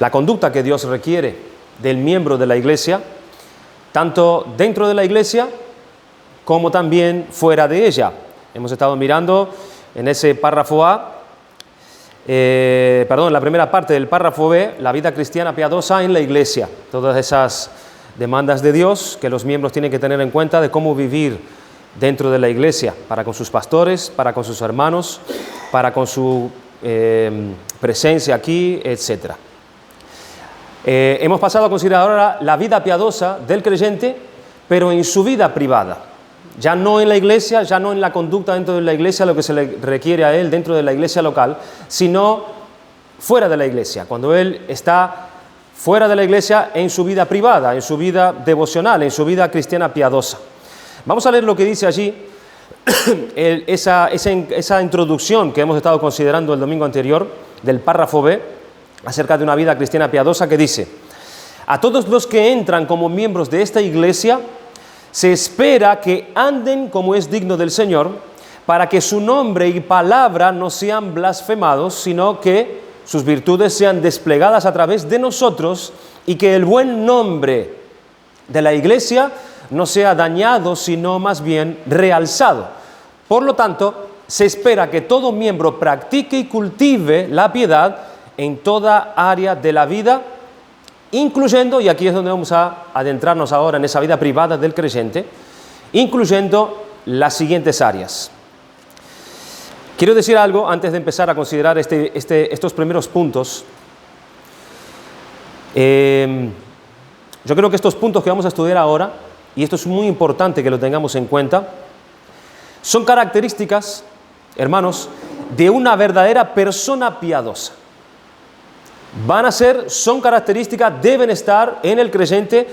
la conducta que Dios requiere del miembro de la iglesia, tanto dentro de la iglesia como también fuera de ella. Hemos estado mirando en ese párrafo A, la primera parte del párrafo B, la vida cristiana piadosa en la iglesia. Todas esas demandas de Dios que los miembros tienen que tener en cuenta de cómo vivir dentro de la iglesia, para con sus pastores, para con sus hermanos, para con su presencia aquí, etc. Hemos pasado a considerar ahora la vida piadosa del creyente, pero en su vida privada. Ya no en la iglesia, ya no en la conducta dentro de la iglesia, lo que se le requiere a él dentro de la iglesia local, sino fuera de la iglesia, cuando él está fuera de la iglesia en su vida privada, en su vida devocional, en su vida cristiana piadosa. Vamos a leer lo que dice allí, esa introducción que hemos estado considerando el domingo anterior, del párrafo B, acerca de una vida cristiana piadosa, que dice: a todos los que entran como miembros de esta iglesia, se espera que anden como es digno del Señor, para que su nombre y palabra no sean blasfemados, sino que sus virtudes sean desplegadas a través de nosotros, y que el buen nombre de la iglesia no sea dañado, sino más bien realzado. Por lo tanto, se espera que todo miembro practique y cultive la piedad en toda área de la vida, incluyendo, y aquí es donde vamos a adentrarnos ahora en esa vida privada del creyente, incluyendo las siguientes áreas. Quiero decir algo antes de empezar a considerar estos primeros puntos. Yo creo que estos puntos que vamos a estudiar ahora, y esto es muy importante que lo tengamos en cuenta, son características, hermanos, de una verdadera persona piadosa. Son características, deben estar en el creyente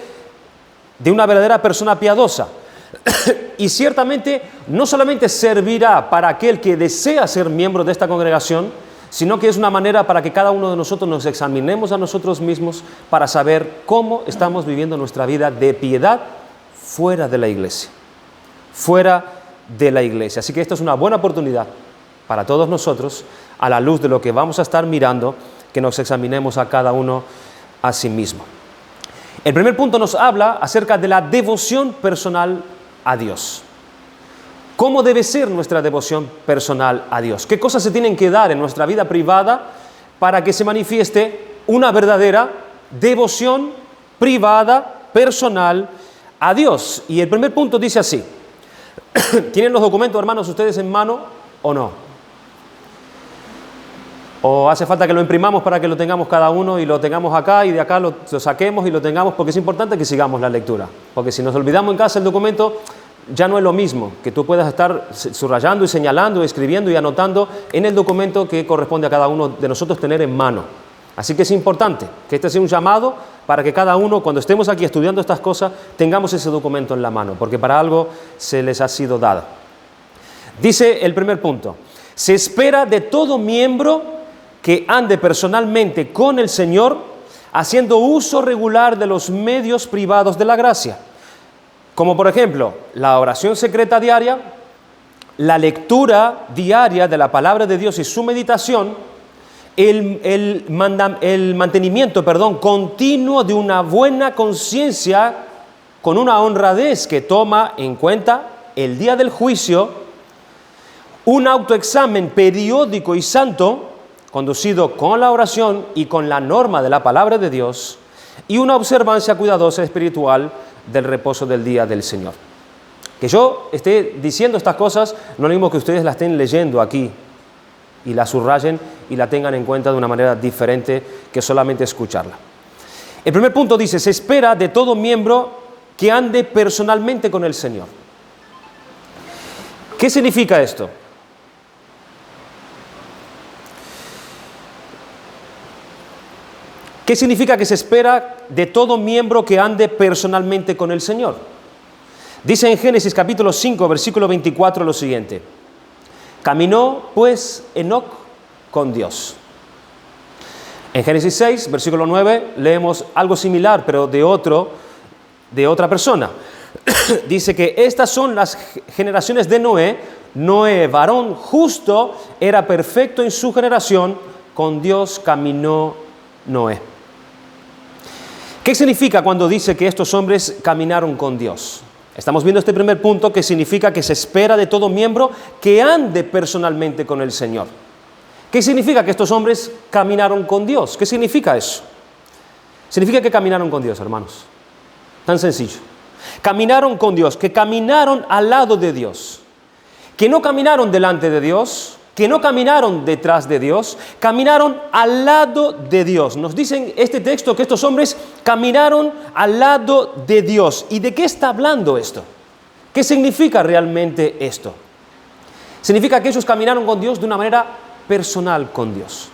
de una verdadera persona piadosa. Y ciertamente no solamente servirá para aquel que desea ser miembro de esta congregación, sino que es una manera para que cada uno de nosotros nos examinemos a nosotros mismos para saber cómo estamos viviendo nuestra vida de piedad fuera de la iglesia. Fuera de la iglesia. Así que esta es una buena oportunidad para todos nosotros, a la luz de lo que vamos a estar mirando, que nos examinemos a cada uno a sí mismo. El primer punto nos habla acerca de la devoción personal a Dios. ¿Cómo debe ser nuestra devoción personal a Dios? ¿Qué cosas se tienen que dar en nuestra vida privada para que se manifieste una verdadera devoción privada, personal a Dios? Y el primer punto dice así. ¿Tienen los documentos, hermanos, ustedes en mano o no? ¿O hace falta que lo imprimamos para que lo tengamos cada uno y lo tengamos acá y de acá lo saquemos y lo tengamos? Porque es importante que sigamos la lectura. Porque si nos olvidamos en casa el documento, ya no es lo mismo que tú puedas estar subrayando y señalando, escribiendo y anotando en el documento que corresponde a cada uno de nosotros tener en mano. Así que es importante que este sea un llamado para que cada uno, cuando estemos aquí estudiando estas cosas, tengamos ese documento en la mano, porque para algo se les ha sido dado. Dice el primer punto: se espera de todo miembro que ande personalmente con el Señor, haciendo uso regular de los medios privados de la gracia, como por ejemplo la oración secreta diaria, la lectura diaria de la palabra de Dios y su meditación, el mantenimiento continuo de una buena conciencia con una honradez que toma en cuenta el día del juicio, un autoexamen periódico y santo, conducido con la oración y con la norma de la palabra de Dios, y una observancia cuidadosa espiritual del reposo del día del Señor. Que yo esté diciendo estas cosas, no es lo mismo que ustedes las estén leyendo aquí y la subrayen y la tengan en cuenta de una manera diferente que solamente escucharla. El primer punto dice: se espera de todo miembro que ande personalmente con el Señor. ¿Qué significa esto? ¿Qué significa que se espera de todo miembro que ande personalmente con el Señor? Dice en Génesis capítulo 5, versículo 24 lo siguiente: caminó pues Enoc con Dios. En Génesis 6, versículo 9, leemos algo similar, pero de otra persona. Dice que estas son las generaciones de Noé. Noé, varón justo, era perfecto en su generación, con Dios caminó Noé. ¿Qué significa cuando dice que estos hombres caminaron con Dios? Estamos viendo este primer punto, que significa que se espera de todo miembro que ande personalmente con el Señor. ¿Qué significa que estos hombres caminaron con Dios? ¿Qué significa eso? Significa que caminaron con Dios, hermanos. Tan sencillo. Caminaron con Dios, que caminaron al lado de Dios. Que no caminaron delante de Dios, que no caminaron detrás de Dios, caminaron al lado de Dios. Nos dicen este texto que estos hombres caminaron al lado de Dios. ¿Y de qué está hablando esto? ¿Qué significa realmente esto? Significa que ellos caminaron con Dios de una manera personal con Dios.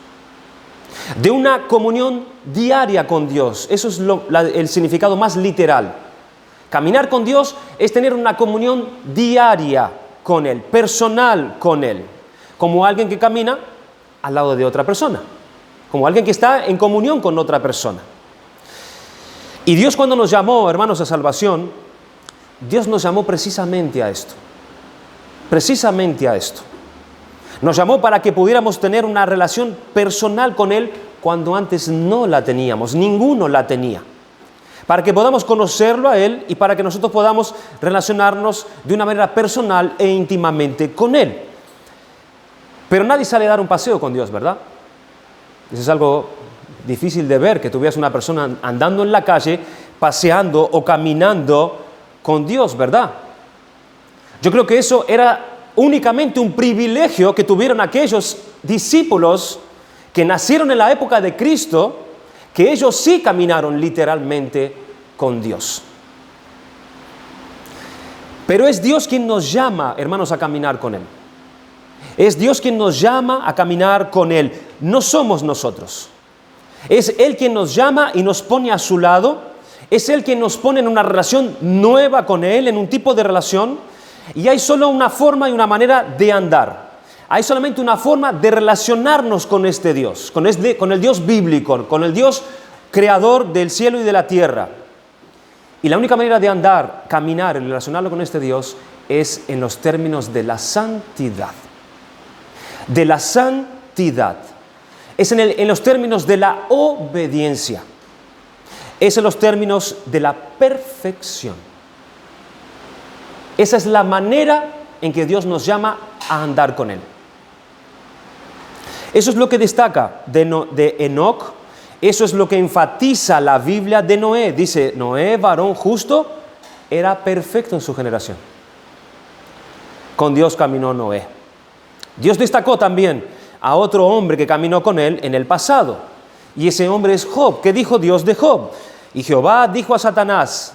De una comunión diaria con Dios. Eso es el significado más literal. Caminar con Dios es tener una comunión diaria con Él, personal con Él. Como alguien que camina al lado de otra persona. Como alguien que está en comunión con otra persona. Y Dios, cuando nos llamó, hermanos, a salvación, Dios nos llamó precisamente a esto. Precisamente a esto. Nos llamó para que pudiéramos tener una relación personal con Él cuando antes no la teníamos. Ninguno la tenía. Para que podamos conocerlo a Él y para que nosotros podamos relacionarnos de una manera personal e íntimamente con Él. Pero nadie sale a dar un paseo con Dios, ¿verdad? Eso es algo difícil de ver, que tú veas una persona andando en la calle, paseando o caminando con Dios, ¿verdad? Yo creo que eso era únicamente un privilegio que tuvieron aquellos discípulos que nacieron en la época de Cristo, que ellos sí caminaron literalmente con Dios. Pero es Dios quien nos llama, hermanos, a caminar con Él. Es Dios quien nos llama a caminar con Él. No somos nosotros. Es Él quien nos llama y nos pone a su lado. Es Él quien nos pone en una relación nueva con Él, en un tipo de relación. Y hay solo una forma y una manera de andar. Hay solamente una forma de relacionarnos con este Dios, con el Dios bíblico, con el Dios creador del cielo y de la tierra. Y la única manera de andar, caminar y relacionarlo con este Dios es en los términos de la santidad. De la santidad. Es en los términos de la obediencia. Es en los términos de la perfección. Esa es la manera en que Dios nos llama a andar con Él. Eso es lo que destaca de Enoc. Eso es lo que enfatiza la Biblia de Noé. Dice, Noé, varón justo, era perfecto en su generación. Con Dios caminó Noé. Dios destacó también a otro hombre que caminó con él en el pasado. Y ese hombre es Job. ¿Qué dijo Dios de Job? Y Jehová dijo a Satanás.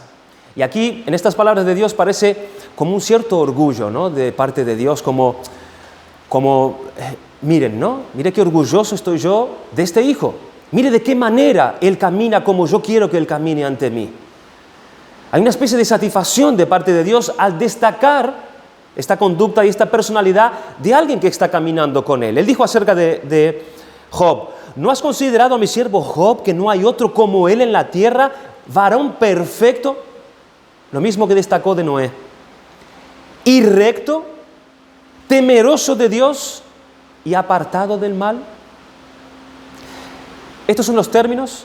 Y aquí, en estas palabras de Dios, parece como un cierto orgullo, ¿no? De parte de Dios, como miren, ¿no? Mire qué orgulloso estoy yo de este hijo. Mire de qué manera él camina como yo quiero que él camine ante mí. Hay una especie de satisfacción de parte de Dios al destacar esta conducta y esta personalidad de alguien que está caminando con él. Él dijo acerca de Job, ¿no has considerado a mi siervo Job, que no hay otro como él en la tierra, varón perfecto? Lo mismo que destacó de Noé. Y recto, temeroso de Dios y apartado del mal. Estos son los términos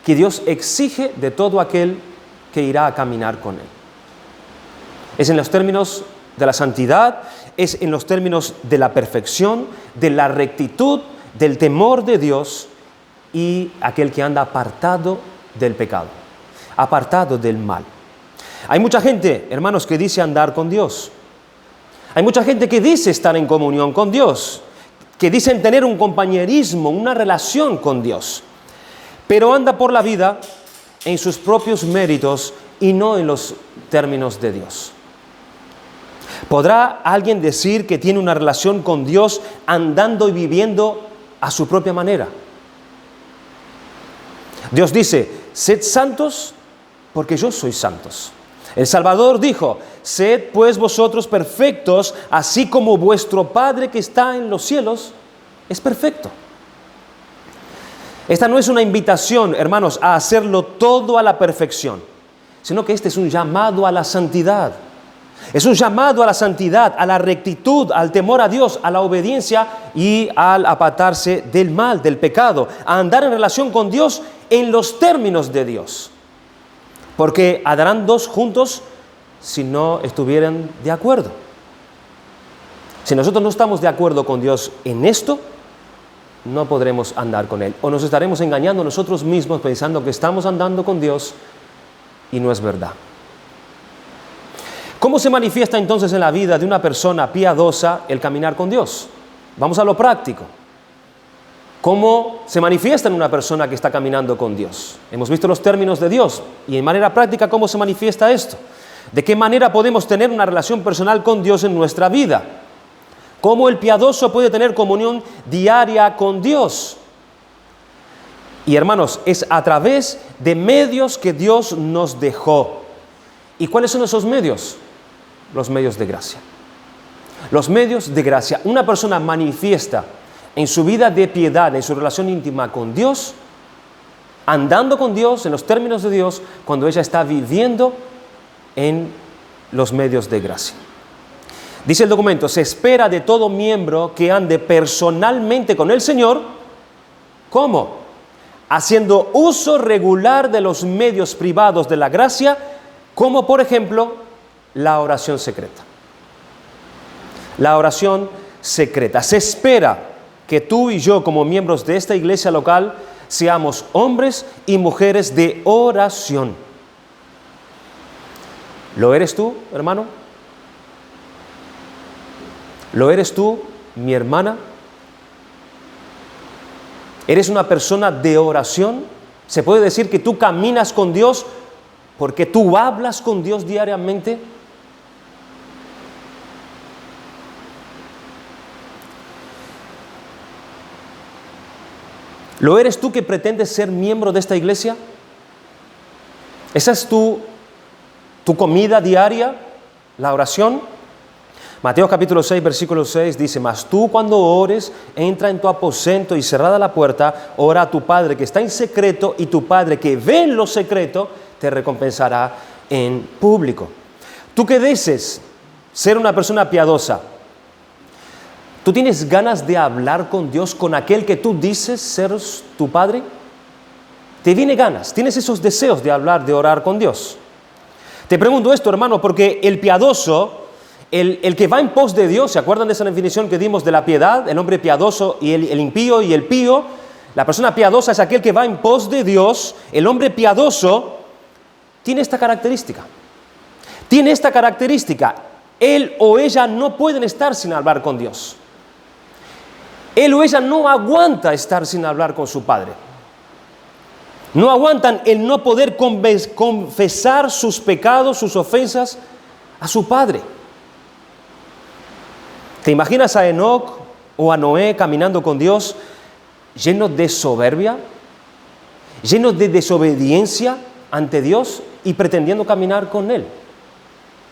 que Dios exige de todo aquel que irá a caminar con Él. Es en los términos de la santidad, es en los términos de la perfección, de la rectitud, del temor de Dios y aquel que anda apartado del pecado, apartado del mal. Hay mucha gente, hermanos, que dice andar con Dios. Hay mucha gente que dice estar en comunión con Dios, que dicen tener un compañerismo, una relación con Dios, pero anda por la vida en sus propios méritos y no en los términos de Dios. ¿Podrá alguien decir que tiene una relación con Dios andando y viviendo a su propia manera? Dios dice, sed santos porque yo soy santos. El Salvador dijo, sed pues vosotros perfectos, así como vuestro Padre que está en los cielos es perfecto. Esta no es una invitación, hermanos, a hacerlo todo a la perfección, sino que este es un llamado a la santidad. Es un llamado a la santidad, a la rectitud, al temor a Dios, a la obediencia y al apartarse del mal, del pecado, a andar en relación con Dios en los términos de Dios. Porque andarán dos juntos si no estuvieran de acuerdo. Si nosotros no estamos de acuerdo con Dios en esto, no podremos andar con Él. O nos estaremos engañando nosotros mismos pensando que estamos andando con Dios y no es verdad. ¿Cómo se manifiesta entonces en la vida de una persona piadosa el caminar con Dios? Vamos a lo práctico. ¿Cómo se manifiesta en una persona que está caminando con Dios? Hemos visto los términos de Dios y en manera práctica ¿cómo se manifiesta esto? ¿De qué manera podemos tener una relación personal con Dios en nuestra vida? ¿Cómo el piadoso puede tener comunión diaria con Dios? Y hermanos, es a través de medios que Dios nos dejó. ¿Y cuáles son esos medios? Los medios de gracia. Los medios de gracia. Una persona manifiesta en su vida de piedad, en su relación íntima con Dios, andando con Dios, en los términos de Dios, cuando ella está viviendo en los medios de gracia. Dice el documento, se espera de todo miembro que ande personalmente con el Señor. ¿Cómo? Haciendo uso regular de los medios privados de la gracia, como por ejemplo la oración secreta. La oración secreta. Se espera que tú y yo, como miembros de esta iglesia local, seamos hombres y mujeres de oración. ¿Lo eres tú, hermano? ¿Lo eres tú, mi hermana? ¿Eres una persona de oración? ¿Se puede decir que tú caminas con Dios porque tú hablas con Dios diariamente? ¿Lo eres tú que pretendes ser miembro de esta iglesia? ¿Esa es tu comida diaria, la oración? Mateo capítulo 6, versículo 6 dice, mas tú cuando ores, entra en tu aposento y cerrada la puerta, ora a tu Padre que está en secreto y tu Padre que ve en lo secreto te recompensará en público. Tú que dices ser una persona piadosa, ¿tú tienes ganas de hablar con Dios, con aquel que tú dices ser tu Padre? ¿Te viene ganas? ¿Tienes esos deseos de hablar, de orar con Dios? Te pregunto esto, hermano, porque el piadoso, el que va en pos de Dios, ¿se acuerdan de esa definición que dimos de la piedad? El hombre piadoso y el impío y el pío. La persona piadosa es aquel que va en pos de Dios. El hombre piadoso tiene esta característica. Tiene esta característica. Él o ella no pueden estar sin hablar con Dios. Él o ella no aguanta estar sin hablar con su Padre. No aguantan el no poder confesar sus pecados, sus ofensas a su Padre. ¿Te imaginas a Enoc o a Noé caminando con Dios llenos de soberbia, llenos de desobediencia ante Dios y pretendiendo caminar con Él?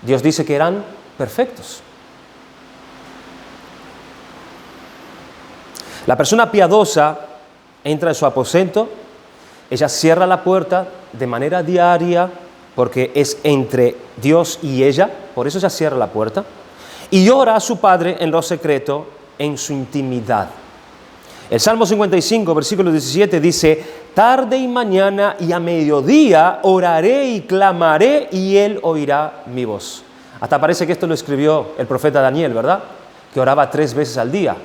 Dios dice que eran perfectos. La persona piadosa entra en su aposento, ella cierra la puerta de manera diaria porque es entre Dios y ella, por eso ella cierra la puerta, y ora a su Padre en lo secreto, en su intimidad. El Salmo 55, versículo 17 dice, tarde y mañana y a mediodía oraré y clamaré y Él oirá mi voz. Hasta parece que esto lo escribió el profeta Daniel, ¿verdad? Que oraba 3 veces al día.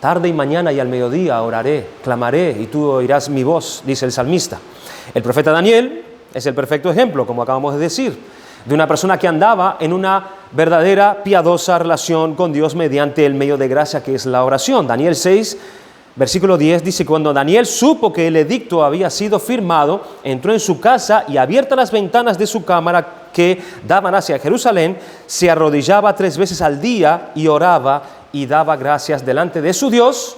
Tarde y mañana y al mediodía oraré, clamaré y tú oirás mi voz, dice el salmista. El profeta Daniel es el perfecto ejemplo, como acabamos de decir, de una persona que andaba en una verdadera, piadosa relación con Dios mediante el medio de gracia que es la oración. Daniel 6, versículo 10 dice, cuando Daniel supo que el edicto había sido firmado, entró en su casa y abiertas las ventanas de su cámara que daban hacia Jerusalén, se arrodillaba 3 veces al día y oraba y daba gracias delante de su Dios.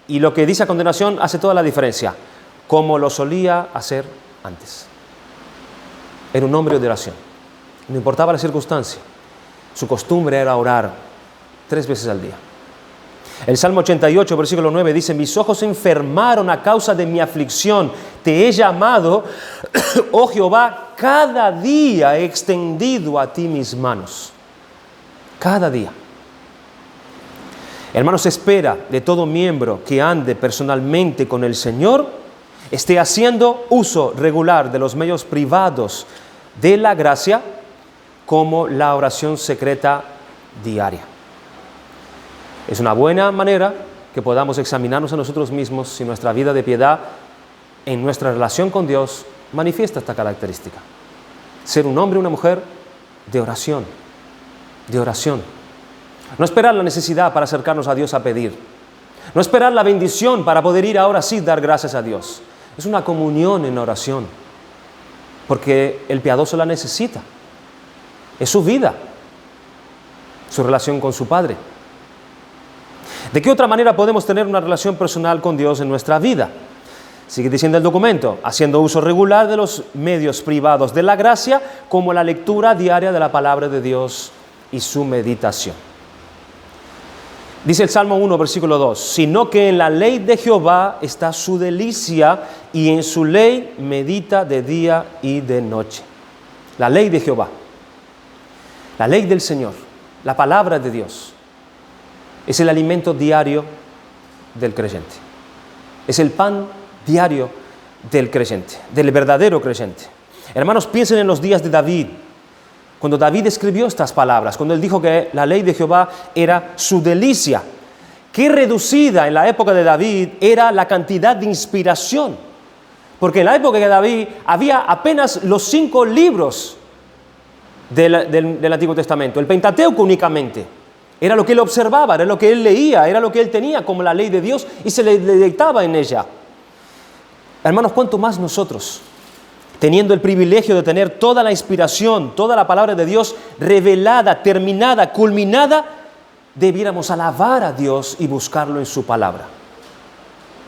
Y lo que dice a continuación hace toda la diferencia, como lo solía hacer antes. Era un hombre de oración, no importaba la circunstancia, su costumbre era orar 3 veces al día. El Salmo 88, versículo 9 dice, mis ojos se enfermaron a causa de mi aflicción, te he llamado, oh Jehová, cada día he extendido a ti mis manos. Cada día. Hermanos, se espera de todo miembro que ande personalmente con el Señor, esté haciendo uso regular de los medios privados de la gracia, como la oración secreta diaria. Es una buena manera que podamos examinarnos a nosotros mismos si nuestra vida de piedad en nuestra relación con Dios manifiesta esta característica. Ser un hombre y una mujer de oración. De oración. No esperar la necesidad para acercarnos a Dios a pedir. No esperar la bendición para poder ir ahora sí dar gracias a Dios. Es una comunión en oración. Porque el piadoso la necesita. Es su vida. Su relación con su Padre. ¿De qué otra manera podemos tener una relación personal con Dios en nuestra vida? Sigue diciendo el documento, haciendo uso regular de los medios privados de la gracia, como la lectura diaria de la palabra de Dios y su meditación. Dice el Salmo 1, versículo 2, sino que en la ley de Jehová está su delicia, y en su ley medita de día y de noche. La ley de Jehová, la ley del Señor, la palabra de Dios, es el alimento diario del creyente. Es el pan diario del creyente, del verdadero creyente. Hermanos, piensen en los días de David, cuando David escribió estas palabras, cuando él dijo que la ley de Jehová era su delicia. Qué reducida en la época de David era la cantidad de inspiración. Porque en la época de David había apenas los 5 libros del Antiguo Testamento, el Pentateuco únicamente. Era lo que él observaba, era lo que él leía, era lo que él tenía como la ley de Dios y se le deleitaba en ella. Hermanos, ¿cuánto más nosotros, teniendo el privilegio de tener toda la inspiración, toda la palabra de Dios revelada, terminada, culminada, debiéramos alabar a Dios y buscarlo en su palabra?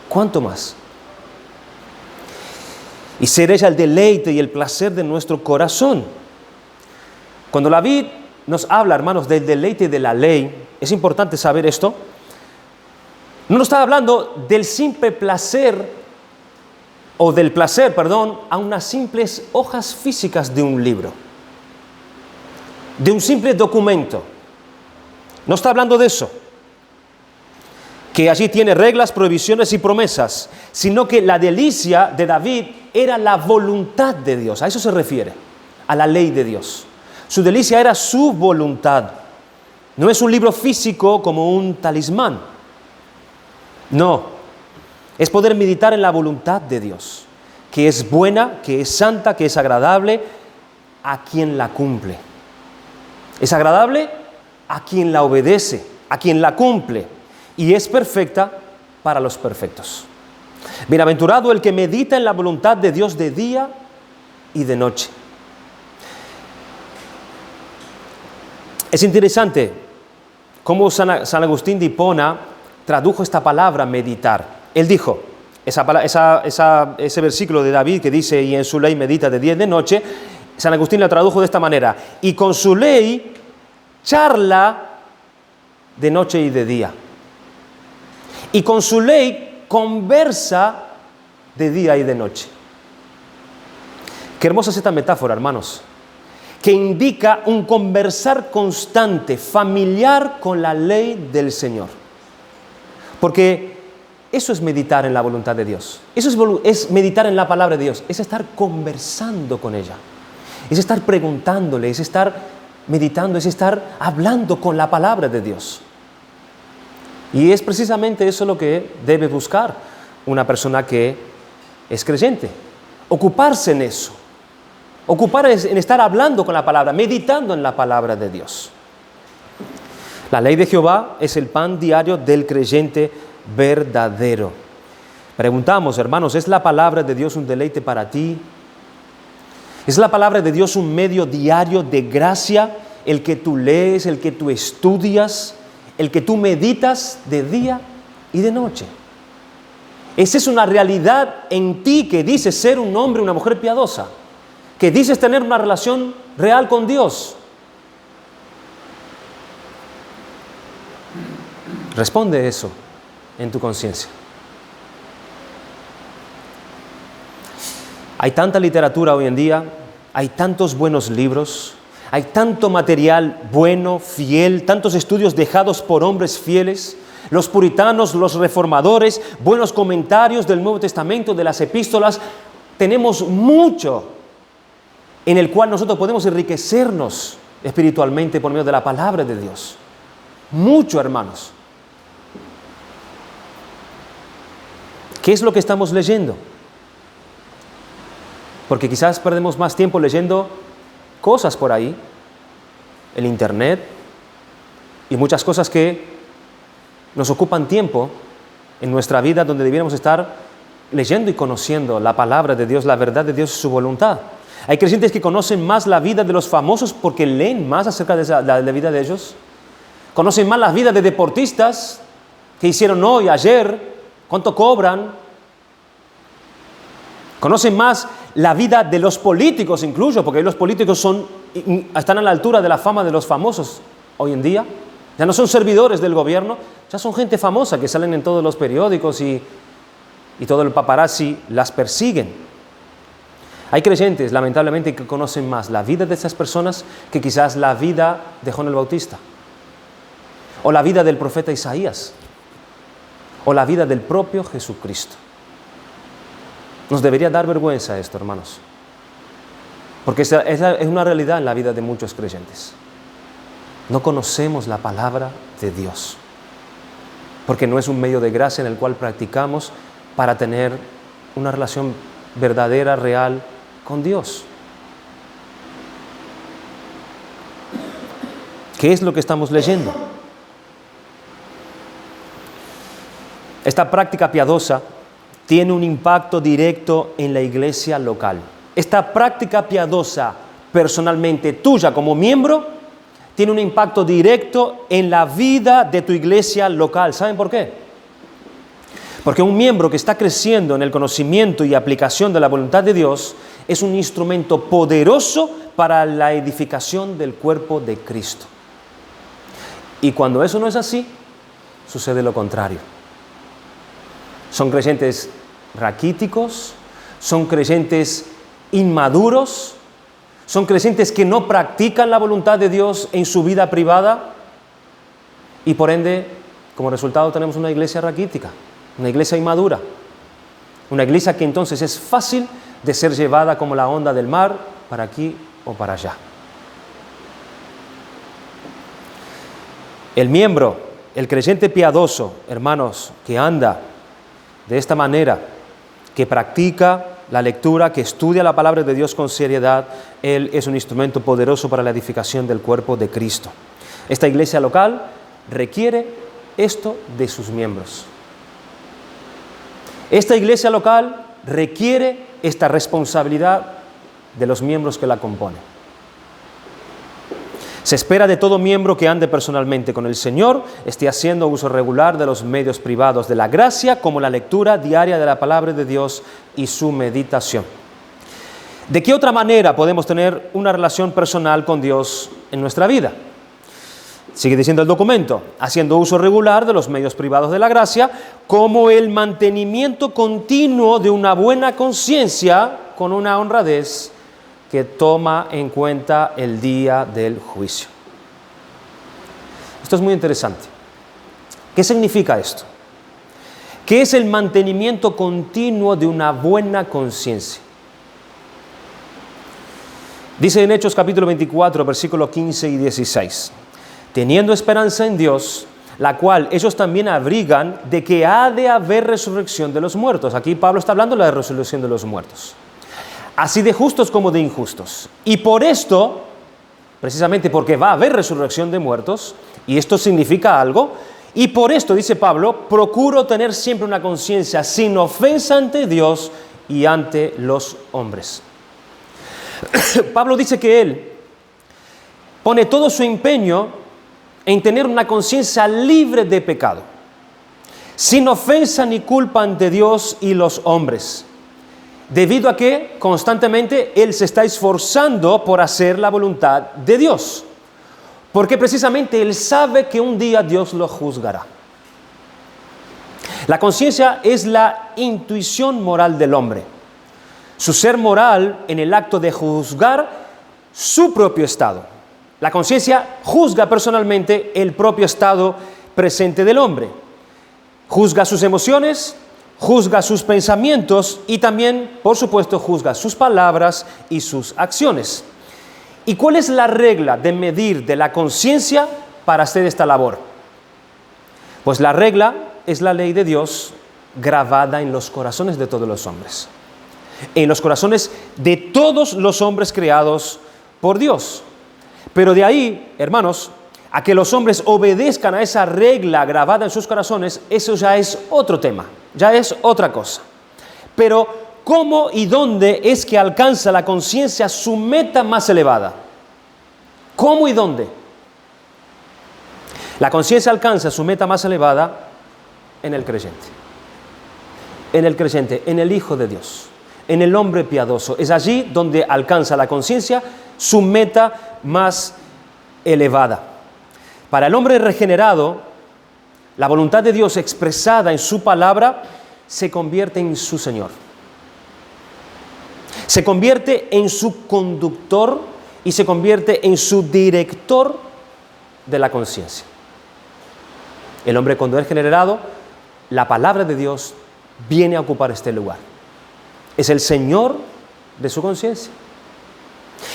¿Cuánto más? Y ser ella el deleite y el placer de nuestro corazón. Cuando David nos habla, hermanos, del deleite de la ley, es importante saber esto. No nos está hablando del simple placer, o del placer, perdón, a unas simples hojas físicas de un libro, de un simple documento. No está hablando de eso, que allí tiene reglas, prohibiciones y promesas, sino que la delicia de David era la voluntad de Dios. A eso se refiere, a la ley de Dios. Su delicia era su voluntad. No es un libro físico como un talismán. No, es poder meditar en la voluntad de Dios, que es buena, que es santa, que es agradable a quien la cumple. Es agradable a quien la obedece, a quien la cumple, y es perfecta para los perfectos. Bienaventurado el que medita en la voluntad de Dios de día y de noche. Es interesante cómo San Agustín de Hipona tradujo esta palabra meditar. Él dijo, ese versículo de David que dice, y en su ley medita de día y de noche, San Agustín la tradujo de esta manera, y con su ley charla de noche y de día. Y con su ley conversa de día y de noche. Qué hermosa es esta metáfora, hermanos, que indica un conversar constante, familiar con la ley del Señor. Porque eso es meditar en la voluntad de Dios. Eso es meditar en la palabra de Dios. Es estar conversando con ella. Es estar preguntándole, es estar meditando, es estar hablando con la palabra de Dios. Y es precisamente eso lo que debe buscar una persona que es creyente. Ocuparse en eso. Ocuparse en estar hablando con la palabra, meditando en la palabra de Dios. La ley de Jehová es el pan diario del creyente verdadero. Preguntamos, hermanos, ¿es la palabra de Dios un deleite para ti? ¿Es la palabra de Dios un medio diario de gracia, el que tú lees, el que tú estudias, el que tú meditas de día y de noche? Esa es una realidad en ti que dices ser un hombre, una mujer piadosa, que dices tener una relación real con Dios. Responde eso en tu conciencia. Hay tanta literatura hoy en día, hay tantos buenos libros, hay tanto material bueno, fiel, tantos estudios dejados por hombres fieles, los puritanos, los reformadores, buenos comentarios del Nuevo Testamento, de las epístolas. Tenemos mucho en el cual nosotros podemos enriquecernos espiritualmente por medio de la palabra de Dios. Mucho, hermanos. ¿Qué es lo que estamos leyendo? Porque quizás perdemos más tiempo leyendo cosas por ahí, el internet y muchas cosas que nos ocupan tiempo en nuestra vida, donde debiéramos estar leyendo y conociendo la palabra de Dios, la verdad de Dios y su voluntad. Hay creyentes que conocen más la vida de los famosos porque leen más acerca de la vida de ellos. Conocen más las vidas de deportistas que hicieron hoy, ayer, cuánto cobran. Conocen más la vida de los políticos incluso, porque los políticos están a la altura de la fama de los famosos hoy en día. Ya no son servidores del gobierno, ya son gente famosa que salen en todos los periódicos y todo el paparazzi las persiguen. Hay creyentes, lamentablemente, que conocen más la vida de esas personas que quizás la vida de Juan el Bautista, o la vida del profeta Isaías, o la vida del propio Jesucristo. Nos debería dar vergüenza esto, hermanos, porque es una realidad en la vida de muchos creyentes. No conocemos la palabra de Dios, porque no es un medio de gracia en el cual practicamos para tener una relación verdadera, real con Dios. ¿Qué es lo que estamos leyendo? Esta práctica piadosa tiene un impacto directo en la iglesia local. Esta práctica piadosa, personalmente tuya como miembro, tiene un impacto directo en la vida de tu iglesia local. ¿Saben por qué? Porque un miembro que está creciendo en el conocimiento y aplicación de la voluntad de Dios es un instrumento poderoso para la edificación del cuerpo de Cristo. Y cuando eso no es así, sucede lo contrario. Son creyentes raquíticos, son creyentes inmaduros, son creyentes que no practican la voluntad de Dios en su vida privada y por ende, como resultado, tenemos una iglesia raquítica, una iglesia inmadura, una iglesia que entonces es fácil de ser llevada como la onda del mar para aquí o para allá. El miembro, el creyente piadoso, hermanos, que anda de esta manera, que practica la lectura, que estudia la palabra de Dios con seriedad, él es un instrumento poderoso para la edificación del cuerpo de Cristo. Esta iglesia local requiere esto de sus miembros. Esta iglesia local requiere esta responsabilidad de los miembros que la componen. Se espera de todo miembro que ande personalmente con el Señor, esté haciendo uso regular de los medios privados de la gracia, como la lectura diaria de la palabra de Dios y su meditación. ¿De qué otra manera podemos tener una relación personal con Dios en nuestra vida? Sigue diciendo el documento, haciendo uso regular de los medios privados de la gracia, como el mantenimiento continuo de una buena conciencia con una honradez que toma en cuenta el día del juicio. Esto es muy interesante. ¿Qué significa esto? ¿Qué es el mantenimiento continuo de una buena conciencia? Dice en Hechos capítulo 24, versículos 15 y 16. Teniendo esperanza en Dios, la cual ellos también abrigan de que ha de haber resurrección de los muertos. Aquí Pablo está hablando de la resurrección de los muertos. Así de justos como de injustos. Y por esto, precisamente porque va a haber resurrección de muertos, y esto significa algo, y por esto, dice Pablo, procuro tener siempre una conciencia sin ofensa ante Dios y ante los hombres. Pablo dice que él pone todo su empeño en tener una conciencia libre de pecado, sin ofensa ni culpa ante Dios y los hombres. Debido a que constantemente él se está esforzando por hacer la voluntad de Dios. Porque precisamente él sabe que un día Dios lo juzgará. La conciencia es la intuición moral del hombre. su ser moral en el acto de juzgar su propio estado. La conciencia juzga personalmente el propio estado presente del hombre. Juzga sus emociones, juzga sus pensamientos y también, por supuesto, juzga sus palabras y sus acciones. ¿Y cuál es la regla de medir de la conciencia para hacer esta labor? Pues la regla es la ley de Dios grabada en los corazones de todos los hombres. En los corazones de todos los hombres creados por Dios. Pero de ahí, hermanos, a que los hombres obedezcan a esa regla grabada en sus corazones, eso ya es otro tema, ya es otra cosa. Pero, ¿cómo y dónde es que alcanza la conciencia su meta más elevada? ¿Cómo y dónde? La conciencia alcanza su meta más elevada en el creyente. En el creyente, en el Hijo de Dios, en el hombre piadoso. Es allí donde alcanza la conciencia su meta más elevada. Para el hombre regenerado, la voluntad de Dios expresada en su palabra se convierte en su Señor. Se convierte en su conductor y se convierte en su director de la conciencia. El hombre cuando es regenerado, la palabra de Dios viene a ocupar este lugar. Es el Señor de su conciencia.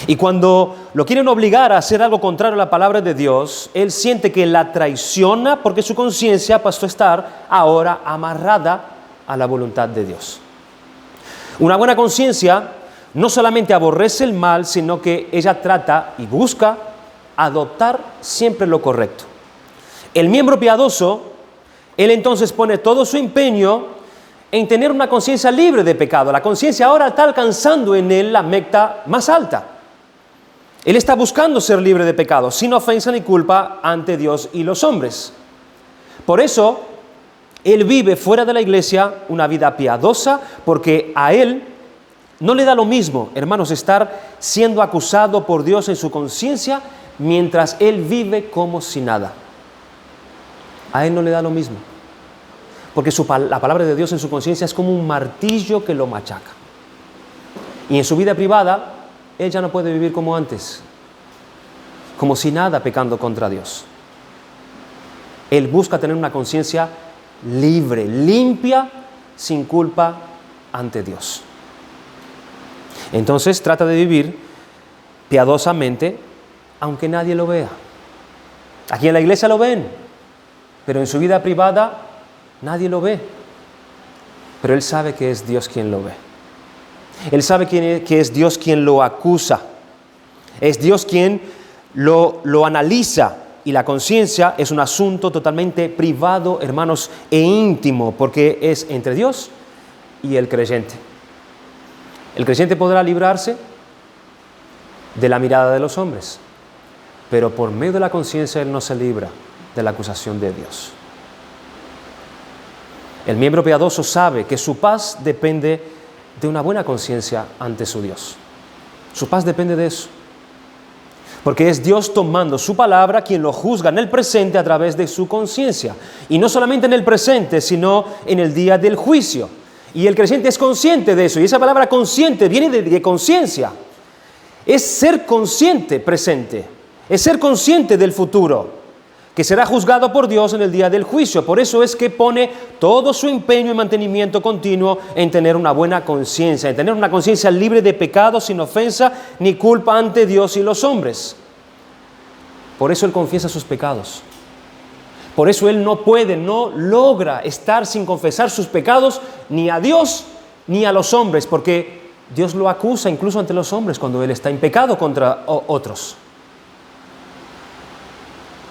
Y cuando lo quieren obligar a hacer algo contrario a la palabra de Dios, él siente que la traiciona porque su conciencia pasó a estar ahora amarrada a la voluntad de Dios. Una buena conciencia no solamente aborrece el mal, sino que ella trata y busca adoptar siempre lo correcto. El miembro piadoso, él entonces pone todo su empeño en tener una conciencia libre de pecado. La conciencia ahora está alcanzando en él la meta más alta. Él está buscando ser libre de pecado, sin ofensa ni culpa ante Dios y los hombres. Por eso, él vive fuera de la iglesia una vida piadosa, porque a él no le da lo mismo, hermanos, estar siendo acusado por Dios en su conciencia mientras él vive como si nada. A él no le da lo mismo, porque la palabra de Dios en su conciencia es como un martillo que lo machaca. Y en su vida privada, él ya no puede vivir como antes, como si nada, pecando contra Dios. Él busca tener una conciencia libre, limpia, sin culpa ante Dios. Entonces trata de vivir piadosamente, aunque nadie lo vea. Aquí en la iglesia lo ven, pero en su vida privada nadie lo ve. Pero él sabe que es Dios quien lo ve. Él sabe que es Dios quien lo acusa. Es Dios quien lo analiza. Y la conciencia es un asunto totalmente privado, hermanos, e íntimo, porque es entre Dios y el creyente. El creyente podrá librarse de la mirada de los hombres, pero por medio de la conciencia él no se libra de la acusación de Dios. El miembro piadoso sabe que su paz depende de una buena conciencia ante su Dios. Su paz depende de eso. Porque es Dios tomando su palabra quien lo juzga en el presente a través de su conciencia. Y no solamente en el presente, sino en el día del juicio. Y el creyente es consciente de eso. Y esa palabra consciente viene de conciencia. Es ser consciente presente. Es ser consciente del futuro, que será juzgado por Dios en el día del juicio. Por eso es que pone todo su empeño y mantenimiento continuo en tener una buena conciencia, en tener una conciencia libre de pecado, sin ofensa ni culpa ante Dios y los hombres. Por eso él confiesa sus pecados. Por eso él no logra estar sin confesar sus pecados ni a Dios ni a los hombres, porque Dios lo acusa incluso ante los hombres cuando él está en pecado contra otros.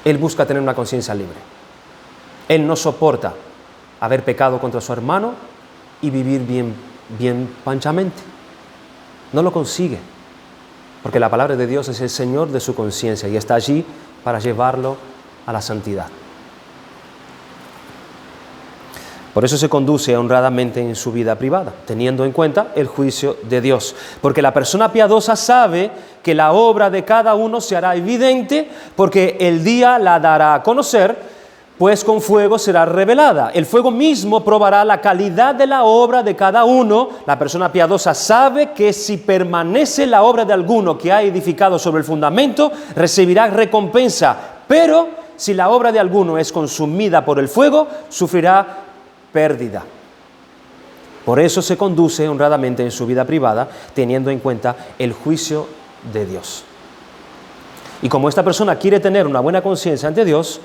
Él busca tener una conciencia libre. Él no soporta haber pecado contra su hermano y vivir bien panchamente. No lo consigue, porque la palabra de Dios es el Señor de su conciencia y está allí para llevarlo a la santidad. Por eso se conduce honradamente en su vida privada, teniendo en cuenta el juicio de Dios. Porque la persona piadosa sabe que la obra de cada uno se hará evidente, porque el día la dará a conocer, pues con fuego será revelada. El fuego mismo probará la calidad de la obra de cada uno. La persona piadosa sabe que si permanece la obra de alguno que ha edificado sobre el fundamento, recibirá recompensa. Pero si la obra de alguno es consumida por el fuego, sufrirá pérdida. Por eso se conduce honradamente en su vida privada, teniendo en cuenta el juicio de Dios. Y como esta persona quiere tener una buena conciencia ante Dios,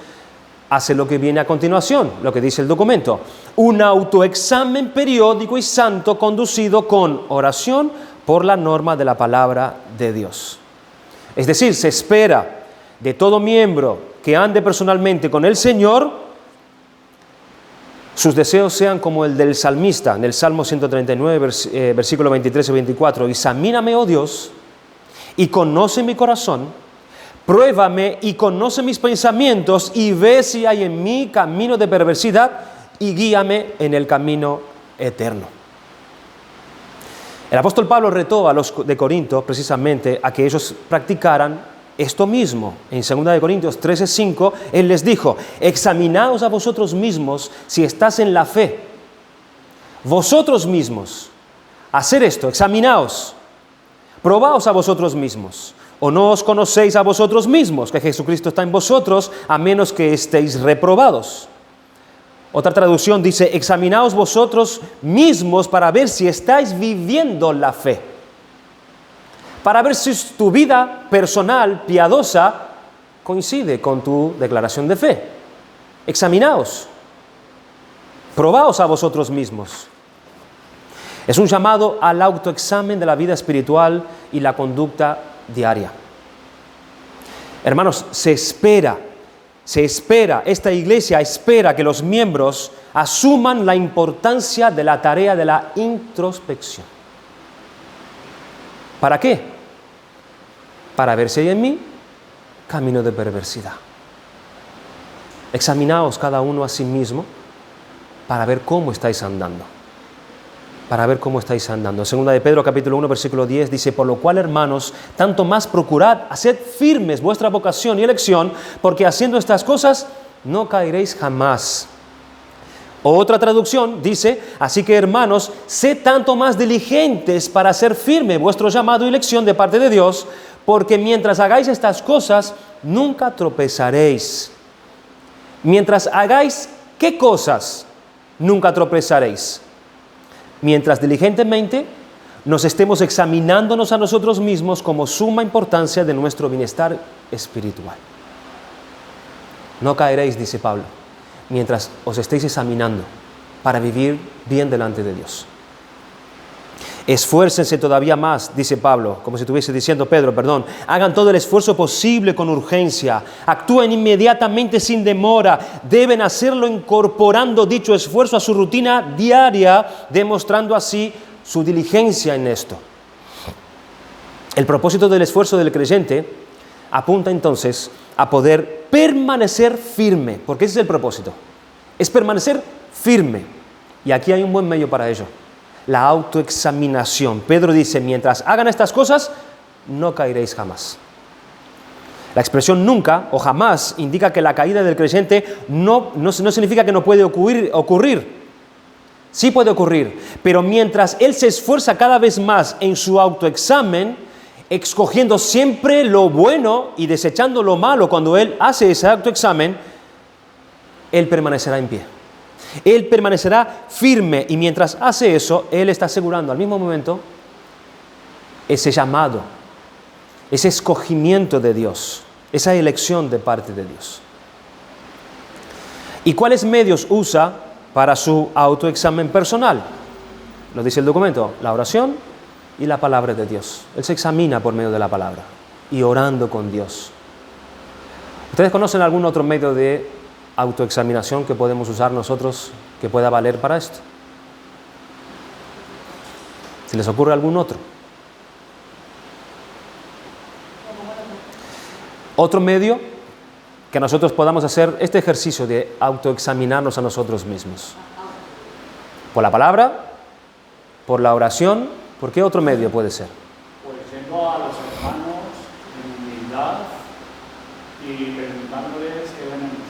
hace lo que viene a continuación, lo que dice el documento: un autoexamen periódico y santo conducido con oración por la norma de la palabra de Dios. Es decir, se espera de todo miembro que ande personalmente con el Señor, sus deseos sean como el del salmista, en el Salmo 139, versículo 23 y 24. Examíname, oh Dios, y conoce mi corazón, pruébame y conoce mis pensamientos, y ve si hay en mí camino de perversidad, y guíame en el camino eterno. El apóstol Pablo retó a los de Corinto precisamente a que ellos practicaran esto mismo. En 2 Corintios 13:5, él les dijo: examinaos a vosotros mismos si estás en la fe. Vosotros mismos, hacer esto, examinaos, probaos a vosotros mismos. ¿O no os conocéis a vosotros mismos, que Jesucristo está en vosotros, a menos que estéis reprobados? Otra traducción dice: examinaos vosotros mismos para ver si estáis viviendo la fe. Para ver si tu vida personal, piadosa, coincide con tu declaración de fe. Examinaos. Probaos a vosotros mismos. Es un llamado al autoexamen de la vida espiritual y la conducta diaria. Hermanos, se espera, esta iglesia espera que los miembros asuman la importancia de la tarea de la introspección. ¿Para qué? Para ver si hay en mí camino de perversidad. Examinaos cada uno a sí mismo para ver cómo estáis andando. Para ver cómo estáis andando. Segunda de Pedro, capítulo 1, versículo 10, dice: por lo cual, hermanos, tanto más procurad, haced firmes vuestra vocación y elección, porque haciendo estas cosas no caeréis jamás. Otra traducción dice: así que, hermanos, sed tanto más diligentes para hacer firme vuestro llamado y elección de parte de Dios, porque mientras hagáis estas cosas, nunca tropezaréis. Mientras hagáis, ¿qué cosas? Nunca tropezaréis. Mientras diligentemente nos estemos examinándonos a nosotros mismos como suma importancia de nuestro bienestar espiritual. No caeréis, dice Pablo, mientras os estéis examinando para vivir bien delante de Dios. Esfuércense todavía más, dice Pablo, como si estuviese diciendo Pedro, perdón. Hagan todo el esfuerzo posible con urgencia. Actúen inmediatamente sin demora. Deben hacerlo incorporando dicho esfuerzo a su rutina diaria, demostrando así su diligencia en esto. El propósito del esfuerzo del creyente apunta entonces a poder permanecer firme, porque ese es el propósito. Es permanecer firme. Y aquí hay un buen medio para ello. La autoexaminación. Pedro dice: mientras hagan estas cosas, no caeréis jamás. La expresión nunca o jamás indica que la caída del creyente no significa que no puede ocurrir. Sí puede ocurrir, pero mientras él se esfuerza cada vez más en su autoexamen, escogiendo siempre lo bueno y desechando lo malo cuando él hace ese autoexamen, él permanecerá en pie. Él permanecerá firme, y mientras hace eso, él está asegurando al mismo momento ese llamado, ese escogimiento de Dios, esa elección de parte de Dios. ¿Y cuáles medios usa para su autoexamen personal? Lo dice el documento: la oración y la palabra de Dios. Él se examina por medio de la palabra y orando con Dios. ¿Ustedes conocen algún otro medio de autoexaminación que podemos usar nosotros que pueda valer para esto? ¿Se les ocurre algún otro? Otro medio que nosotros podamos hacer este ejercicio de autoexaminarnos a nosotros mismos. Por la palabra, por la oración. ¿Por qué otro medio puede ser? Por ejemplo, a los hermanos en humildad y preguntándoles qué ven en nosotros.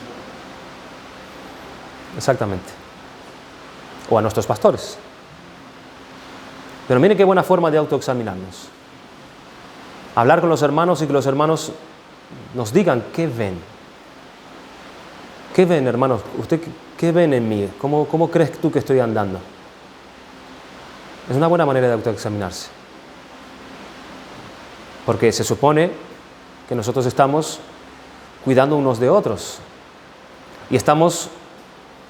Exactamente. O a nuestros pastores. Pero miren qué buena forma de autoexaminarnos. Hablar con los hermanos y que los hermanos nos digan qué ven. ¿Qué ven, hermanos? ¿Usted qué ven en mí? ¿Cómo crees tú que estoy andando? Es una buena manera de autoexaminarse. Porque se supone que nosotros estamos cuidando unos de otros. Y estamos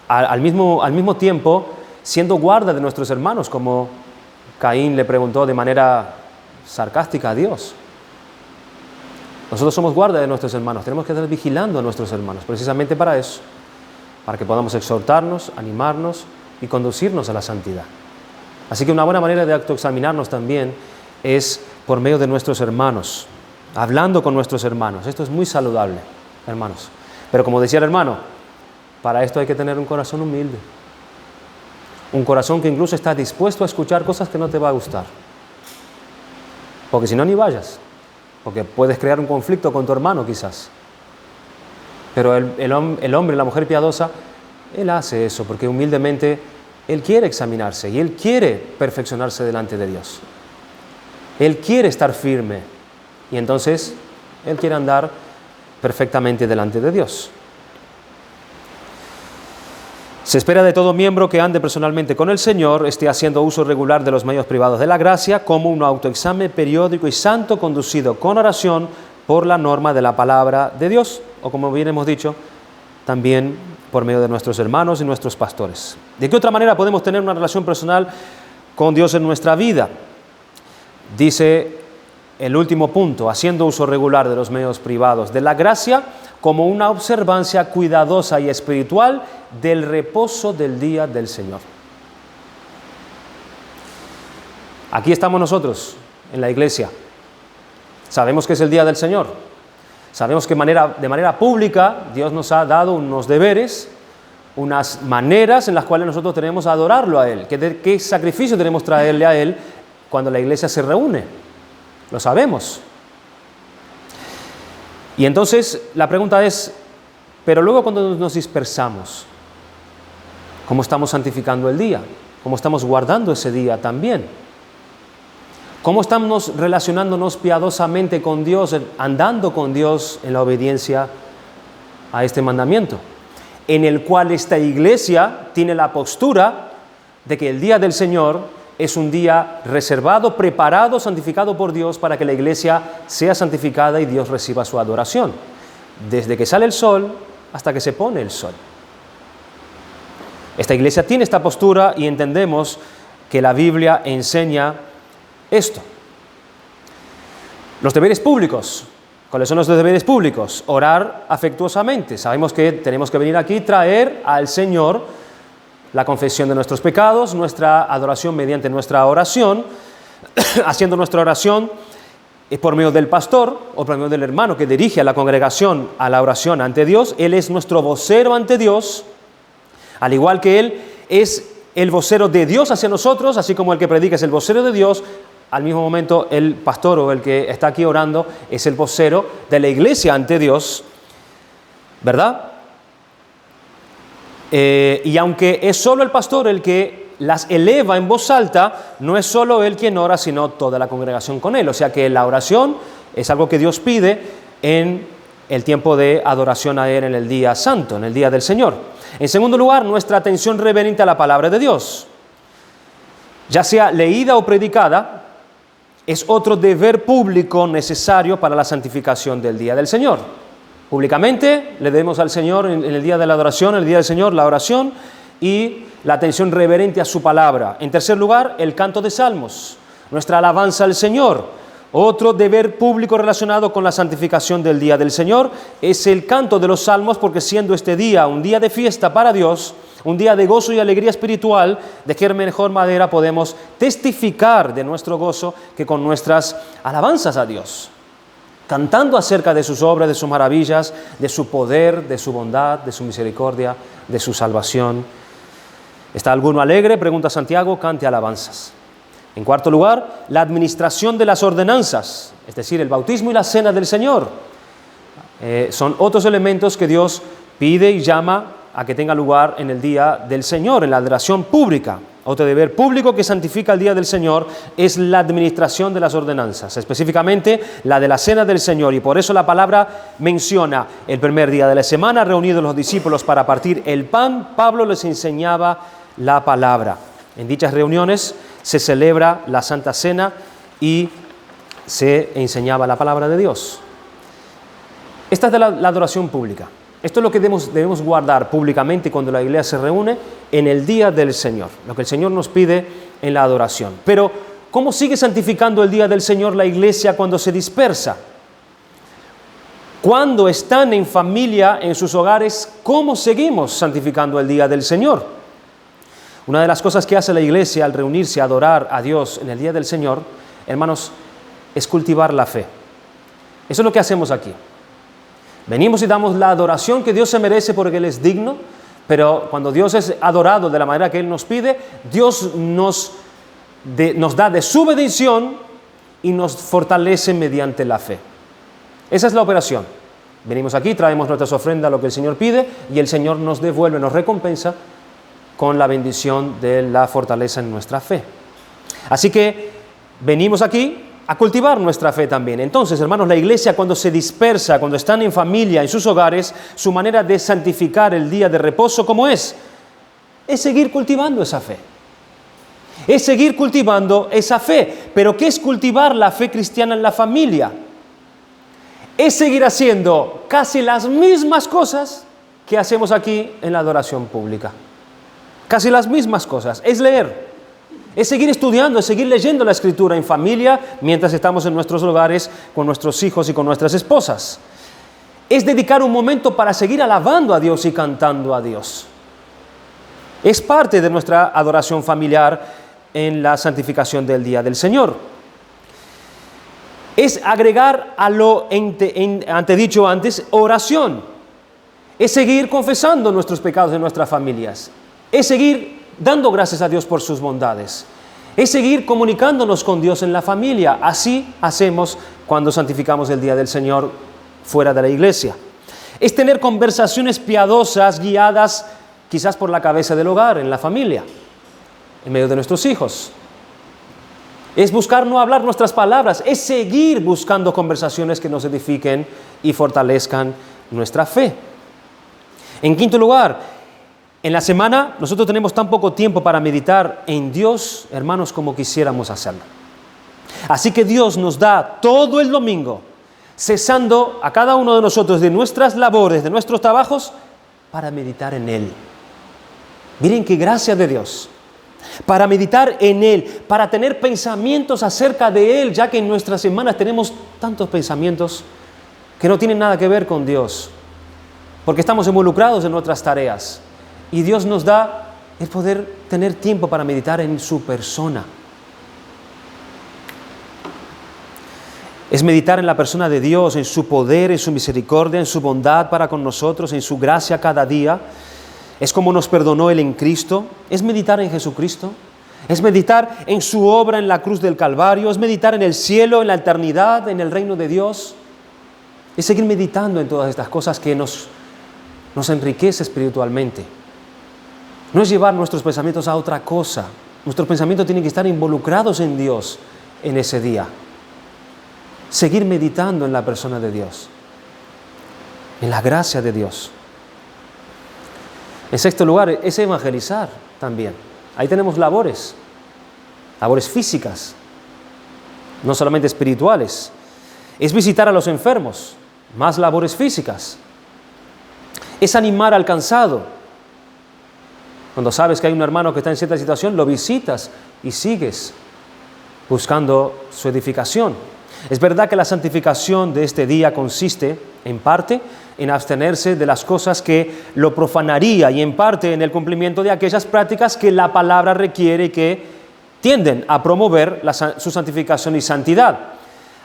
al mismo tiempo siendo guarda de nuestros hermanos, como Caín le preguntó de manera sarcástica a Dios. Nosotros somos guarda de nuestros hermanos, tenemos que estar vigilando a nuestros hermanos, precisamente para eso, para que podamos exhortarnos, animarnos y conducirnos a la santidad. Así que una buena manera de autoexaminarnos también es por medio de nuestros hermanos, hablando con nuestros hermanos. Esto es muy saludable, hermanos. Pero como decía el hermano, para esto hay que tener un corazón humilde. Un corazón que incluso está dispuesto a escuchar cosas que no te va a gustar. Porque si no, ni vayas. Porque puedes crear un conflicto con tu hermano quizás. Pero el hombre, la mujer piadosa, él hace eso porque humildemente él quiere examinarse y él quiere perfeccionarse delante de Dios. Él quiere estar firme y entonces él quiere andar perfectamente delante de Dios. Se espera de todo miembro que ande personalmente con el Señor, esté haciendo uso regular de los medios privados de la gracia, como un autoexamen periódico y santo conducido con oración por la norma de la palabra de Dios, o como bien hemos dicho, también por medio de nuestros hermanos y nuestros pastores. ¿De qué otra manera podemos tener una relación personal con Dios en nuestra vida? Dice el último punto, haciendo uso regular de los medios privados de la gracia, como una observancia cuidadosa y espiritual del reposo del día del Señor. Aquí estamos nosotros, en la iglesia. Sabemos que es el día del Señor. Sabemos que de manera pública Dios nos ha dado unos deberes, unas maneras en las cuales nosotros tenemos a adorarlo a Él. ¿Qué sacrificio tenemos que traerle a Él cuando la iglesia se reúne? Lo sabemos. Y entonces la pregunta es, pero luego cuando nos dispersamos, ¿cómo estamos santificando el día? ¿Cómo estamos guardando ese día también? ¿Cómo estamos relacionándonos piadosamente con Dios, andando con Dios en la obediencia a este mandamiento? En el cual esta iglesia tiene la postura de que el día del Señor es un día reservado, preparado, santificado por Dios para que la iglesia sea santificada y Dios reciba su adoración. Desde que sale el sol hasta que se pone el sol. Esta iglesia tiene esta postura y entendemos que la Biblia enseña esto. Los deberes públicos. ¿Cuáles son los deberes públicos? Orar afectuosamente. Sabemos que tenemos que venir aquí y traer al Señor la confesión de nuestros pecados, nuestra adoración mediante nuestra oración, haciendo nuestra oración por medio del pastor o por medio del hermano que dirige a la congregación a la oración ante Dios. Él es nuestro vocero ante Dios, al igual que Él es el vocero de Dios hacia nosotros, así como el que predica es el vocero de Dios. Al mismo momento el pastor o el que está aquí orando es el vocero de la iglesia ante Dios, ¿verdad? Y aunque es solo el pastor el que las eleva en voz alta, no es solo él quien ora, sino toda la congregación con él. O sea que la oración es algo que Dios pide en el tiempo de adoración a Él en el día santo, en el día del Señor. En segundo lugar, nuestra atención reverente a la palabra de Dios, ya sea leída o predicada, es otro deber público necesario para la santificación del día del Señor. Públicamente le debemos al Señor en el día de la adoración, en el día del Señor, la oración y la atención reverente a su palabra. En tercer lugar, el canto de salmos, nuestra alabanza al Señor. Otro deber público relacionado con la santificación del día del Señor es el canto de los salmos, porque siendo este día un día de fiesta para Dios, un día de gozo y alegría espiritual, de qué mejor manera podemos testificar de nuestro gozo que con nuestras alabanzas a Dios, cantando acerca de sus obras, de sus maravillas, de su poder, de su bondad, de su misericordia, de su salvación. ¿Está alguno alegre?, pregunta Santiago, cante alabanzas. En cuarto lugar, la administración de las ordenanzas, es decir, el bautismo y la cena del Señor. Son otros elementos que Dios pide y llama a que tenga lugar en el día del Señor, en la adoración pública. Otro deber público que santifica el día del Señor es la administración de las ordenanzas, específicamente la de la Cena del Señor. Y por eso la palabra menciona el primer día de la semana, reunidos los discípulos para partir el pan, Pablo les enseñaba la palabra. En dichas reuniones se celebra la Santa Cena y se enseñaba la palabra de Dios. Esta es de la adoración pública. Esto es lo que debemos guardar públicamente cuando la iglesia se reúne en el día del Señor, lo que el Señor nos pide en la adoración. Pero, ¿cómo sigue santificando el día del Señor la iglesia cuando se dispersa? Cuando están en familia, en sus hogares, ¿cómo seguimos santificando el día del Señor? Una de las cosas que hace la iglesia al reunirse a adorar a Dios en el día del Señor, hermanos, es cultivar la fe. Eso es lo que hacemos aquí. Venimos y damos la adoración que Dios se merece porque Él es digno, pero cuando Dios es adorado de la manera que Él nos pide, Dios nos da de su bendición y nos fortalece mediante la fe. Esa es la operación. Venimos aquí, traemos nuestras ofrendas, lo que el Señor pide, y el Señor nos devuelve, nos recompensa con la bendición de la fortaleza en nuestra fe. Así que venimos aquí a cultivar nuestra fe también. Entonces, hermanos, la iglesia cuando se dispersa, cuando están en familia, en sus hogares, su manera de santificar el día de reposo, ¿cómo es? Es seguir cultivando esa fe. Es seguir cultivando esa fe. ¿Pero qué es cultivar la fe cristiana en la familia? Es seguir haciendo casi las mismas cosas que hacemos aquí en la adoración pública. Casi las mismas cosas. Es leer. Es seguir estudiando, es seguir leyendo la Escritura en familia mientras estamos en nuestros hogares con nuestros hijos y con nuestras esposas. Es dedicar un momento para seguir alabando a Dios y cantando a Dios. Es parte de nuestra adoración familiar en la santificación del día del Señor. Es agregar a lo antedicho antes, oración. Es seguir confesando nuestros pecados en nuestras familias. Es seguir dando gracias a Dios por sus bondades. Es seguir comunicándonos con Dios en la familia. Así hacemos cuando santificamos el día del Señor fuera de la iglesia. Es tener conversaciones piadosas guiadas quizás por la cabeza del hogar, en la familia, en medio de nuestros hijos. Es buscar no hablar nuestras palabras. Es seguir buscando conversaciones que nos edifiquen y fortalezcan nuestra fe. En quinto lugar, en la semana nosotros tenemos tan poco tiempo para meditar en Dios, hermanos, como quisiéramos hacerlo. Así que Dios nos da todo el domingo, cesando a cada uno de nosotros de nuestras labores, de nuestros trabajos, para meditar en Él. Miren qué gracia de Dios. Para meditar en Él, para tener pensamientos acerca de Él, ya que en nuestras semanas tenemos tantos pensamientos que no tienen nada que ver con Dios, porque estamos involucrados en otras tareas. Y Dios nos da el poder tener tiempo para meditar en su persona. Es meditar en la persona de Dios, en su poder, en su misericordia, en su bondad para con nosotros, en su gracia cada día. Es como nos perdonó Él en Cristo. Es meditar en Jesucristo. Es meditar en su obra en la cruz del Calvario. Es meditar en el cielo, en la eternidad, en el reino de Dios. Es seguir meditando en todas estas cosas que nos enriquece espiritualmente. No es llevar nuestros pensamientos a otra cosa. Nuestros pensamientos tienen que estar involucrados en Dios en ese día. Seguir meditando en la persona de Dios, en la gracia de Dios. En sexto lugar, es evangelizar también. Ahí tenemos labores físicas, no solamente espirituales. Es visitar a los enfermos, más labores físicas. Es animar al cansado. Cuando sabes que hay un hermano que está en cierta situación, lo visitas y sigues buscando su edificación. Es verdad que la santificación de este día consiste, en parte, en abstenerse de las cosas que lo profanaría y en parte en el cumplimiento de aquellas prácticas que la palabra requiere y que tienden a promover su santificación y santidad.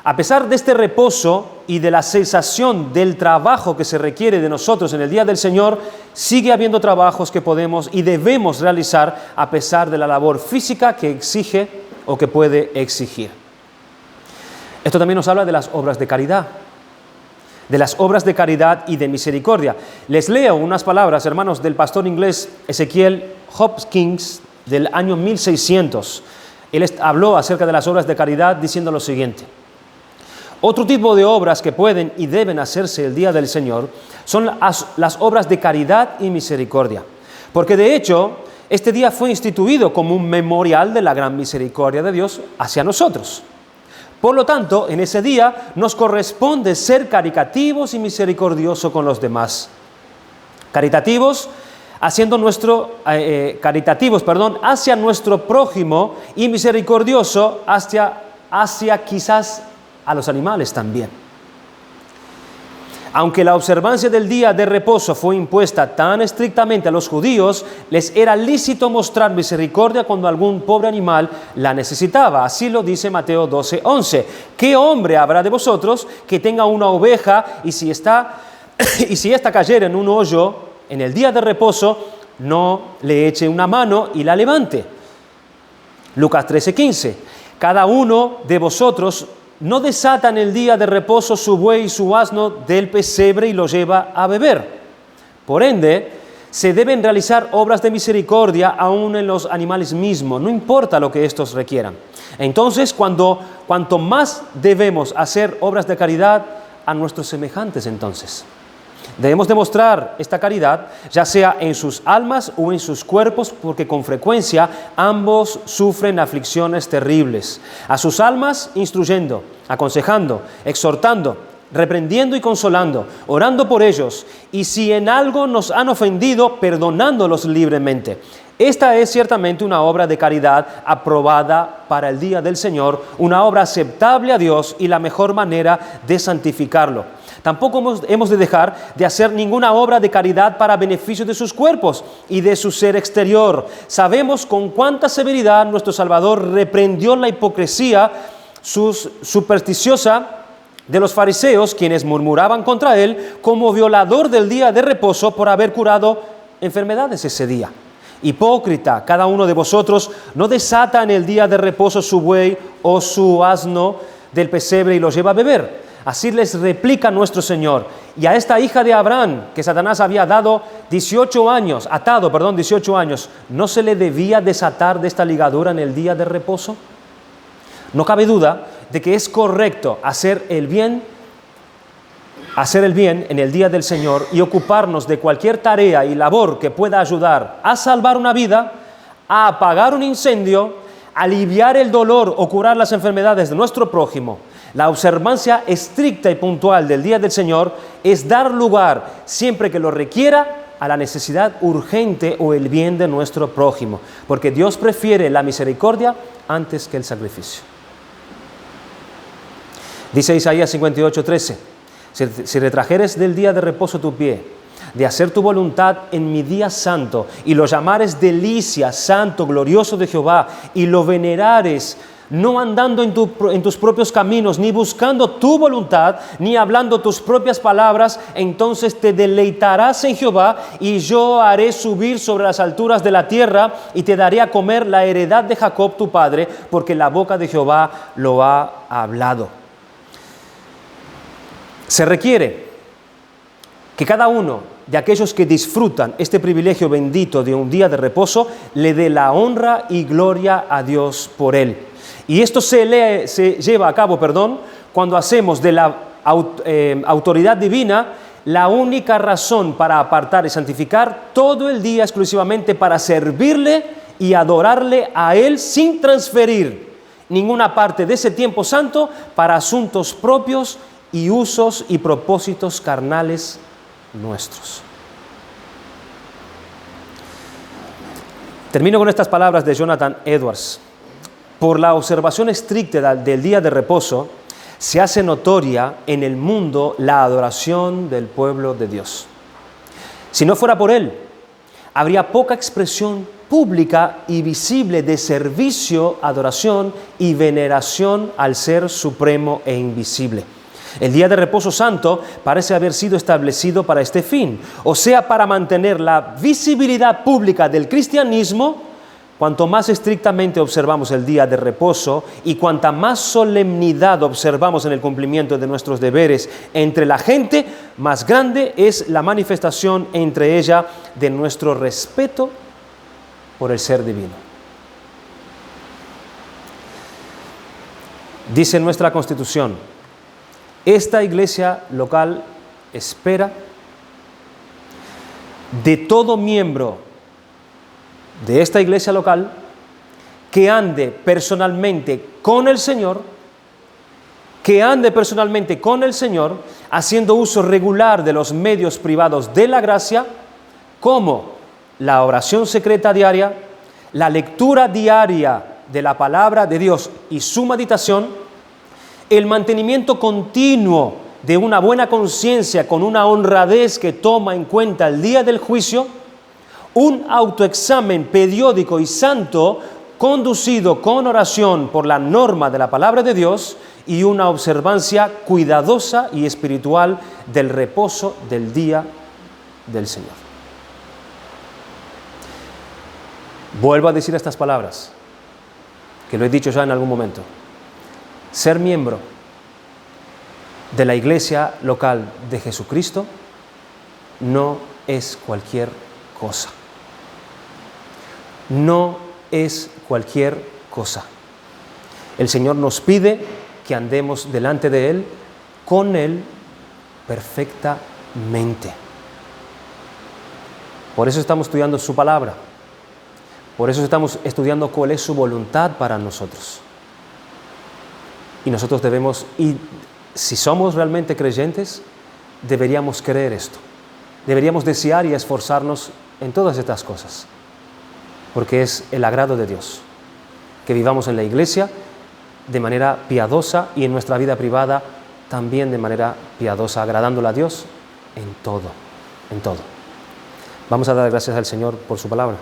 A pesar de este reposo y de la cesación del trabajo que se requiere de nosotros en el día del Señor, sigue habiendo trabajos que podemos y debemos realizar a pesar de la labor física que exige o que puede exigir. Esto también nos habla de las obras de caridad. de las obras de caridad y de misericordia. Les leo unas palabras, hermanos, del pastor inglés Ezekiel Hopkins del año 1600. Él habló acerca de las obras de caridad diciendo lo siguiente: otro tipo de obras que pueden y deben hacerse el día del Señor son las obras de caridad y misericordia, porque de hecho este día fue instituido como un memorial de la gran misericordia de Dios hacia nosotros. Por lo tanto, en ese día nos corresponde ser caritativos y misericordiosos con los demás. Caritativos hacia nuestro prójimo, y misericordioso hacia quizás a los animales también. Aunque la observancia del día de reposo fue impuesta tan estrictamente a los judíos, les era lícito mostrar misericordia cuando algún pobre animal la necesitaba. Así lo dice Mateo 12:11. ¿Qué hombre habrá de vosotros que tenga una oveja y si ésta cayera en un hoyo en el día de reposo, no le eche una mano y la levante? Lucas 13:15. Cada uno de vosotros no desata en el día de reposo su buey y su asno del pesebre y lo lleva a beber. Por ende, se deben realizar obras de misericordia aún en los animales mismos, no importa lo que estos requieran. Entonces, cuanto más debemos hacer obras de caridad a nuestros semejantes, entonces. Debemos demostrar esta caridad, ya sea en sus almas o en sus cuerpos, porque con frecuencia ambos sufren aflicciones terribles. A sus almas instruyendo, aconsejando, exhortando, reprendiendo y consolando, orando por ellos, y si en algo nos han ofendido, perdonándolos libremente. Esta es ciertamente una obra de caridad aprobada para el día del Señor, una obra aceptable a Dios y la mejor manera de santificarlo. Tampoco hemos de dejar de hacer ninguna obra de caridad para beneficio de sus cuerpos y de su ser exterior. Sabemos con cuánta severidad nuestro Salvador reprendió la hipocresía supersticiosa de los fariseos, quienes murmuraban contra él como violador del día de reposo por haber curado enfermedades ese día. Hipócrita, cada uno de vosotros no desata en el día de reposo su buey o su asno del pesebre y lo lleva a beber. Así les replica nuestro Señor. Y a esta hija de Abraham, que Satanás había atado 18 años, ¿no se le debía desatar de esta ligadura en el día de reposo? No cabe duda de que es correcto hacer el bien en el día del Señor y ocuparnos de cualquier tarea y labor que pueda ayudar a salvar una vida, a apagar un incendio, aliviar el dolor o curar las enfermedades de nuestro prójimo. La observancia estricta y puntual del día del Señor es dar lugar, siempre que lo requiera, a la necesidad urgente o el bien de nuestro prójimo, porque Dios prefiere la misericordia antes que el sacrificio. Dice Isaías 58:13, si retrajeres del día de reposo tu pie, de hacer tu voluntad en mi día santo, y lo llamares delicia, santo, glorioso de Jehová, y lo venerares, no andando en tus propios caminos, ni buscando tu voluntad, ni hablando tus propias palabras, entonces te deleitarás en Jehová, y yo haré subir sobre las alturas de la tierra, y te daré a comer la heredad de Jacob tu padre, porque la boca de Jehová lo ha hablado. Se requiere que cada uno de aquellos que disfrutan este privilegio bendito de un día de reposo le dé la honra y gloria a Dios por él. Y esto se lleva a cabo, cuando hacemos de la autoridad divina la única razón para apartar y santificar todo el día exclusivamente para servirle y adorarle a Él sin transferir ninguna parte de ese tiempo santo para asuntos propios y usos y propósitos carnales nuestros. Termino con estas palabras de Jonathan Edwards. Por la observación estricta del día de reposo, se hace notoria en el mundo la adoración del pueblo de Dios. Si no fuera por él, habría poca expresión pública y visible de servicio, adoración y veneración al Ser Supremo e Invisible. El día de reposo santo parece haber sido establecido para este fin, o sea, para mantener la visibilidad pública del cristianismo, cuanto más estrictamente observamos el día de reposo y cuanta más solemnidad observamos en el cumplimiento de nuestros deberes entre la gente, más grande es la manifestación entre ella de nuestro respeto por el ser divino. Dice nuestra Constitución, esta iglesia local espera de todo miembro de esta iglesia local que ande personalmente con el Señor, haciendo uso regular de los medios privados de la gracia, como la oración secreta diaria, la lectura diaria de la palabra de Dios y su meditación, el mantenimiento continuo de una buena conciencia con una honradez que toma en cuenta el día del juicio, un autoexamen periódico y santo conducido con oración por la norma de la palabra de Dios y una observancia cuidadosa y espiritual del reposo del día del Señor. Vuelvo a decir estas palabras, que lo he dicho ya en algún momento. Ser miembro de la iglesia local de Jesucristo no es cualquier cosa. No es cualquier cosa. El Señor nos pide que andemos delante de Él, con Él perfectamente. Por eso estamos estudiando su palabra. Por eso estamos estudiando cuál es su voluntad para nosotros. Y nosotros debemos, y si somos realmente creyentes, deberíamos creer esto. Deberíamos desear y esforzarnos en todas estas cosas. Porque es el agrado de Dios. Que vivamos en la iglesia de manera piadosa y en nuestra vida privada también de manera piadosa, agradándole a Dios en todo, en todo. Vamos a dar gracias al Señor por su palabra.